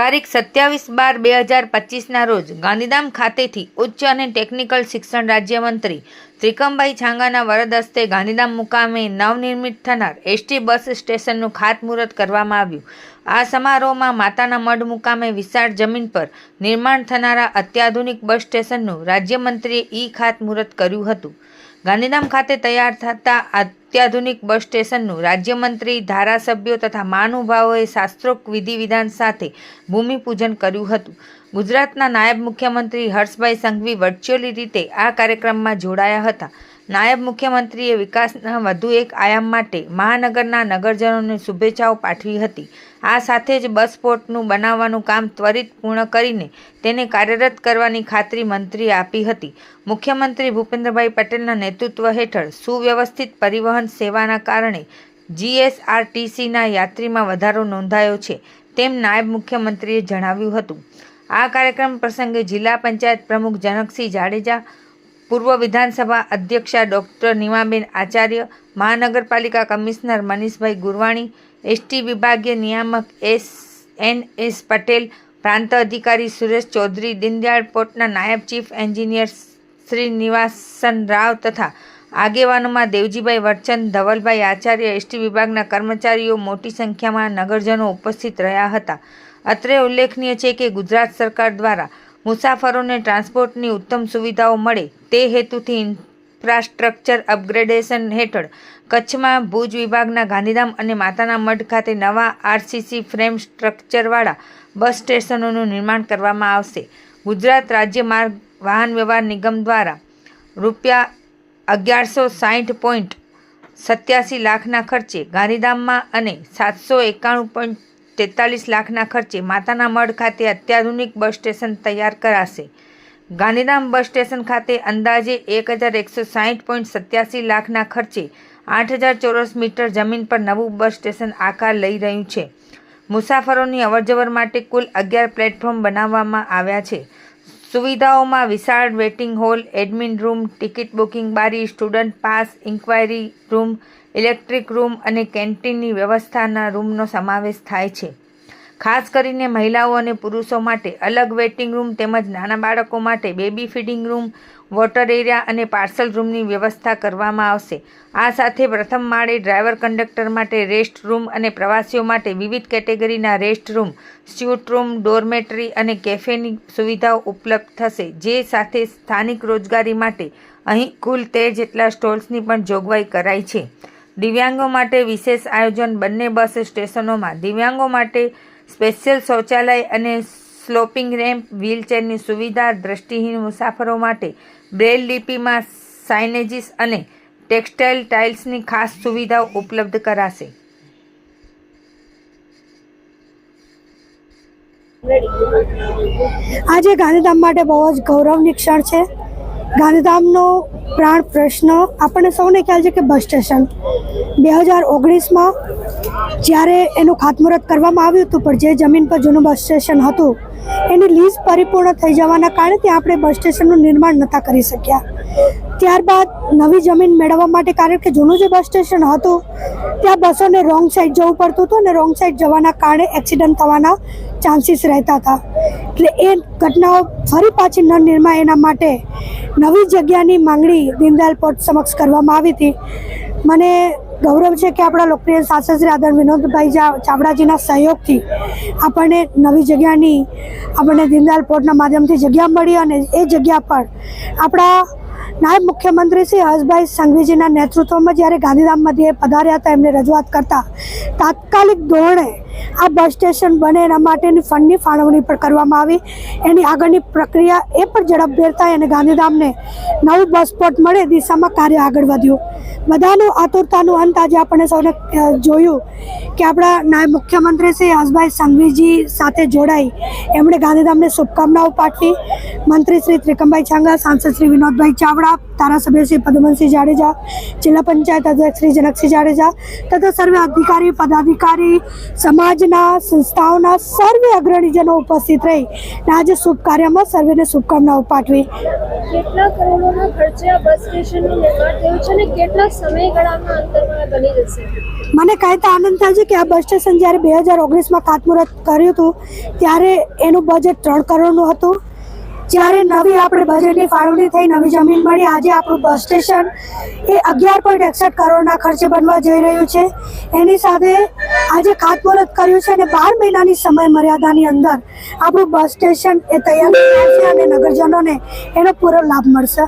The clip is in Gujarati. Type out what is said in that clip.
તારીખ 27/12/2025 રોજ ગાંધીધામ ખાતેથી ઉચ્ચ અને ટેકનિકલ શિક્ષણ રાજ્યમંત્રી ત્રિકમભાઈ છાંગાના વરદ હસ્તે ગાંધીધામ મુકામે નવનિર્મિત થનાર એસટી બસ સ્ટેશનનું ખાતમુહૂર્ત કરવામાં આવ્યું. આ સમારોહમાં માતાના મઢ મુકામે વિશાળ જમીન પર નિર્માણ થનારા અત્યાધુનિક બસ સ્ટેશનનું રાજ્યમંત્રીએ ખાતમુહૂર્ત કર્યું હતું. ગાંધીધામ ખાતે તૈયાર થતા અત્યાધુનિક બસ સ્ટેશનનું રાજ્યમંત્રી, ધારાસભ્યો તથા મહાનુભાવોએ શાસ્ત્રોક્ત વિધિ વિધાન સાથે ભૂમિપૂજન કર્યું હતું. ગુજરાતના નાયબ મુખ્યમંત્રી હર્ષભાઈ સંઘવી વર્ચ્યુઅલી રીતે આ કાર્યક્રમમાં જોડાયા હતા. નાયબ મુખ્યમંત્રીએ વિકાસના વધુ એક આયામ માટે મહાનગરના નગરજનોને શુભેચ્છાઓ પાઠવી હતી. આ સાથે જ બસ પોર્ટનું બનાવવાનું કામ ત્વરિત પૂર્ણ કરીને તેને કાર્યરત કરવાની ખાતરી મંત્રીએ આપી હતી. મુખ્યમંત્રી ભૂપેન્દ્રભાઈ પટેલના નેતૃત્વ હેઠળ સુવ્યવસ્થિત પરિવહન સેવાના કારણે જીએસઆરટીસીના યાત્રીમાં વધારો નોંધાયો છે, તેમ નાયબ મુખ્યમંત્રીએ જણાવ્યું હતું. આ કાર્યક્રમ પ્રસંગે જિલ્લા પંચાયત પ્રમુખ જનકસિંહ જાડેજા, પૂર્વ વિધાનસભા અધ્યક્ષા ડૉક્ટર નીમાબેન આચાર્ય, મહાનગરપાલિકા કમિશનર મનીષભાઈ ગુરવાણી, એસટી વિભાગીય નિયામક એસ પટેલ, પ્રાંત અધિકારી સુરેશ ચૌધરી, દીનદયાળ પોર્ટના નાયબ ચીફ એન્જિનિયર શ્રીનિવાસન રાવ તથા આગેવાનોમાં દેવજીભાઈ વરચંદ, ધવલભાઈ આચાર્ય, એસટી વિભાગના કર્મચારીઓ, મોટી સંખ્યામાં નગરજનો ઉપસ્થિત રહ્યા હતા. અત્રે ઉલ્લેખનીય છે કે ગુજરાત સરકાર દ્વારા મુસાફરોને ટ્રાન્સપોર્ટની ઉત્તમ સુવિધાઓ મળે તે હેતુથી ઇન્ફ્રાસ્ટ્રક્ચર અપગ્રેડેશન હેઠળ કચ્છમાં ભુજ વિભાગના ગાંધીધામ અને માતાના મઢ ખાતે નવા આરસીસી ફ્રેમ સ્ટ્રક્ચરવાળા બસ સ્ટેશનોનું નિર્માણ કરવામાં આવશે. ગુજરાત રાજ્ય માર્ગ વાહન વ્યવહાર નિગમ દ્વારા ₹1160.87 લાખના ખર્ચે ગાંધીધામમાં અને ₹791.43 લાખના ખર્ચે માતાના મઢ ખાતે અત્યાધુનિક બસ સ્ટેશન તૈયાર કરાશે. ગાંધીધામ બસ સ્ટેશન ખાતે અંદાજે ₹1160.87 લાખના ખર્ચે 8000 ચોરસ મીટર જમીન પર નવું બસ સ્ટેશન આકાર લઈ રહ્યું છે. મુસાફરોની અવરજવર માટે કુલ 11 પ્લેટફોર્મ બનાવવામાં આવ્યા છે. સુવિધાઓમાં વિશાળ waiting hall, admin room, ticket booking બારી, student pass, inquiry room, electric room અને કેન્ટીનની વ્યવસ્થાના રૂમનો સમાવેશ થાય છે. ખાસ કરીને મહિલાઓ અને પુરુષો માટે અલગ વેઇટિંગ રૂમ તેમજ નાના બાળકો માટે baby feeding room, water area અને પાર્સલ રૂમની વ્યવસ્થા કરવામાં આવશે. આ સાથે પ્રથમ માળે ડ્રાઈવર કંડક્ટર માટે રેસ્ટ રૂમ અને પ્રવાસીઓ માટે વિવિધ કેટેગરીના rest room, suite room, dormitory અને કેફેની સુવિધાઓ ઉપલબ્ધ થશે. જે સાથે સ્થાનિક રોજગારી માટે અહીં કુલ 13 જેટલા સ્ટોલ્સની પણ જોગવાઈ કરાઈ છે. દિવ્યાંગો માટે વિશેષ આયોજન. બંને બસ સ્ટેશનોમાં દિવ્યાંગો માટે સ્પેશિયલ શૌચાલય અને સ્લોપિંગ રેમ્પ, વ્હીલચેરની સુવિધા, દ્રષ્ટિહીન મુસાફરો માટે બ્રેલ લિપિમાં સાઇનેજીસ અને ટેક્સટાઇલ ટાઇલ્સની ખાસ સુવિધાઓ ઉપલબ્ધ કરાશે. આજે ગાંધીધામ માટે બહુ જ ગૌરવની ક્ષણ છે. ગાંધીધામનો પ્રાણ પ્રશ્ન આપણને સૌને ખ્યાલ છે કે બસ સ્ટેશન 2019માં જ્યારે એનું ખાતમુહૂર્ત કરવામાં આવ્યું હતું, પણ જે જમીન પર જૂનું બસ સ્ટેશન હતું એની લીઝ પરિપૂર્ણ થઈ જવાના કારણે ત્યાં આપણે બસ સ્ટેશનનું નિર્માણ નહોતા કરી શક્યા. ત્યારબાદ નવી જમીન મેળવવા માટે, કારણ કે જૂનું જે બસ સ્ટેશન હતું ત્યાં બસોને રોંગ સાઈડ જવું પડતું હતું અને રોંગ સાઈડ જવાના કારણે એક્સિડન્ટ થવાના ચાન્સીસ રહેતા હતા. એટલે એ ઘટનાઓ ફરી પાછી ન નિર્માય એના માટે નવી જગ્યાની માંગણી દીનદયાળ પોર્ટ સમક્ષ કરવામાં આવી હતી. મને ગૌરવ છે કે આપણા લોકપ્રિય શાસક શ્રી આદરણીય વિનોદભાઈ ચાવડાજીના સહયોગથી આપણને નવી જગ્યાની દીનદયાળ પોર્ટના માધ્યમથી જગ્યા મળી અને એ જગ્યા પર આપણા નાયબ મુખ્યમંત્રી શ્રી હર્ષભાઈ સંઘવીજીના નેતૃત્વમાં જ્યારે ગાંધીધામ મધ્યે પધાર્યા હતા, એમને રજૂઆત કરતા તાત્કાલિક ધોરણે આ બસ સ્ટેશન બને એના માટેની ફંડની ફાળવણી પણ કરવામાં આવી. એની આગળની પ્રક્રિયા એ પણ ઝડપભેર થાય અને ગાંધીધામને નવું બસ સ્પોટ મળે દિશામાં કાર્ય આગળ વધ્યું. બધાનું આતુરતાનું અંત આજે આપણે સૌને જોયું કે આપણા નાયબ મુખ્યમંત્રી શ્રી હર્ષભાઈ સંઘવીજી સાથે જોડાઈ એમણે ગાંધીધામને શુભકામનાઓ પાઠવી. મંત્રી શ્રી ત્રિકમભાઈ છાંગા, સાંસદ શ્રી વિનોદભાઈ ચાવડા દ્વારા ધારાસભ્ય શ્રી પદમનસિંહ જાડેજા, જિલ્લા પંચાયત અધ્યક્ષ શ્રી જનકસિંહ જાડેજા તથા સર્વે અધિકારી પદાધિકારી, સમાજના સંસ્થાઓના સર્વે અગ્રણીજનો ઉપસ્થિત રહી આજે શુભ કાર્યમાં સર્વેને શુભકામનાઓ પાઠવી. કેટલા કરોડોના ખર્ચે આ બસ સ્ટેશનનું નિર્માણ થયું છે અને કેટલા સમયગાળાના અંતરમાં બની જશે? મને કહેતા આનંદ થાય છે કે આ બસ સ્ટેશન જ્યારે 2019માં ખાતમુહૂર્ત કર્યું હતું ત્યારે એનું બજેટ 3 કરોડનું હતું. જ્યારે નવી આપણે બજેટની ફાળવણી થઈ, નવી જમીન મળી, આજે આપણું બસ સ્ટેશન એ 11.61 કરોડના ખર્ચે બનવા જઈ રહ્યું છે. એની સાથે આજે ખાતમુહૂર્ત કર્યું છે અને 12 મહિનાની સમય મર્યાદાની અંદર આપણું બસ સ્ટેશન એ તૈયાર થશે અને નગરજનોને એનો પૂરો લાભ મળશે.